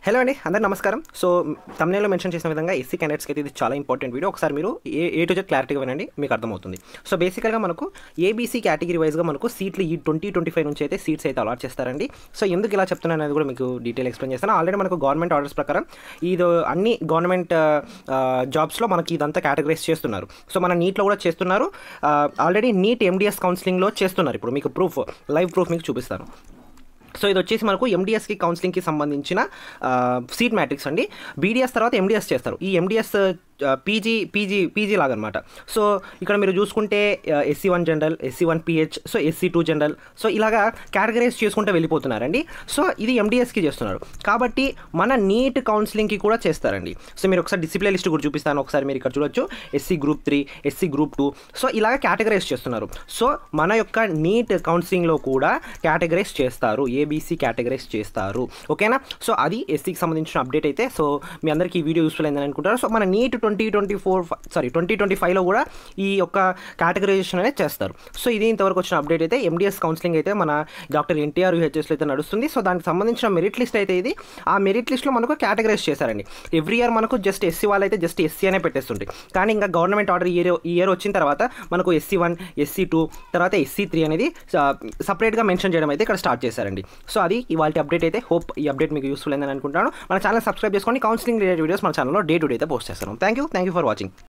Hello అండి, అందరికీ నమస్కారం. సో తమ్నేల్లో మెన్షన్ చేసిన విధంగా ఎస్సీ క్యాండిడేట్స్కి అయితే ఇది చాలా ఇంపార్టెంట్ వీడియో. ఒకసారి మీరు ఏ టు జెడ్ క్లారిటీగా వినండి, మీకు అర్థమవుతుంది. సో బేసికల్గా మనకు ఏబీసీ కేటగిరీ వైజ్గా మనకు సీట్లు ఈ 2025 నుంచి అయితే సీట్స్ అయితే అలాట్ చేస్తారండి. సో ఎందుకు ఇలా చెప్తున్నాను అనేది కూడా మీకు డీటెయిల్ ఎక్స్ప్లెయిన్ చేస్తాను. ఆల్రెడీ మనకు గవర్నమెంట్ ఆర్డర్స్ ప్రకారం ఇది అన్ని గవర్నమెంట్ జాబ్స్లో మనకి ఇదంతా కేటగరైజ్ చేస్తున్నారు. సో మన నీట్లో కూడా చేస్తున్నారు. ఆల్రెడీ నీట్ ఎండిఎస్ కౌన్సిలింగ్లో చేస్తున్నారు. ఇప్పుడు మీకు లైవ్ ప్రూఫ్ మీకు చూపిస్తాను. సో ఇది వచ్చేసి మనకు ఎండిఎస్కి కౌన్సిలింగ్కి సంబంధించిన సీట్ మ్యాట్రిక్స్ అండి. బీడీఎస్ తర్వాత ఎండిఎస్ చేస్తారు. ఈ ఎండిఎస్ పీజీ లాగా అనమాట. సో ఇక్కడ మీరు చూసుకుంటే SC1 general, SC1 PH, so SC2 general, so ఇలాగా కేటగరైజ్ చేసుకుంటే వెళ్ళిపోతున్నారండి. సో ఇది ఎండిఎస్కి చేస్తున్నారు కాబట్టి మన నీట్ కౌన్సిలింగ్కి కూడా చేస్తారండి. సో మీరు ఒకసారి డిసిప్లిన్ లిస్ట్ కూడా చూపిస్తాను. ఒకసారి మీరు ఇక్కడ చూడొచ్చు, SC Group 3, SC Group 2, so ఇలాగ కేటగరైజ్ చేస్తున్నారు. సో మన యొక్క నీట్ కౌన్సిలింగ్లో కూడా కేటగరైజ్ చేస్తారు, ఏబీసీ కేటగరైజ్ చేస్తారు. ఓకేనా? సో అది ఎస్సీకి సంబంధించిన అప్డేట్ అయితే. సో మీ అందరికీ ఈ వీడియో యూస్ఫుల్ అయిందని అనుకుంటారు. సో మన నీట్ 2025లో కూడా ఈ యొక్క కేటగరైజేషన్ అనేది చేస్తారు. సో ఇది ఇంతవరకు వచ్చిన అప్డేట్ అయితే. ఎండిఎస్ కౌన్సిలింగ్ అయితే మన డాక్టర్ ఎన్టీఆర్ యూహెచ్ఎస్లో అయితే నడుస్తుంది. సో దానికి సంబంధించిన మెరిట్ లిస్ట్ అయితే ఇది. ఆ మెరిట్ లిస్ట్లో మనకు కేటగరైజ్ చేశారండి. ఎవ్రీ ఇయర్ మనకు జస్ట్ ఎస్సీ వాళ్ళు అయితే జస్ట్ ఎస్సీ అనే పెట్టేస్తుంటాయి. కానీ ఇంకా గవర్నమెంట్ ఆర్డర్ ఈ ఇయర్ వచ్చిన తర్వాత మనకు SC1, SC2 తర్వాత SC3 అనేది సపరేట్గా మెన్షన్ చేయడం అయితే ఇక్కడ స్టార్ట్ చేశారండి. సో అది ఇవాళ అప్డేట్ అయితే. హోప్ ఈ అప్డేట్ మీకు యూస్ఫుల్ అయిందని అనుకుంటాను. మన ఛానల్ సబ్స్క్రైబ్ చేసుకోండి. కౌన్సిలింగ్ రిలేటెడ్ వీడియోస్ మన ఛానల్లో డే టు డే అయితే పోస్ట్ చేస్తాను. Thank you for watching.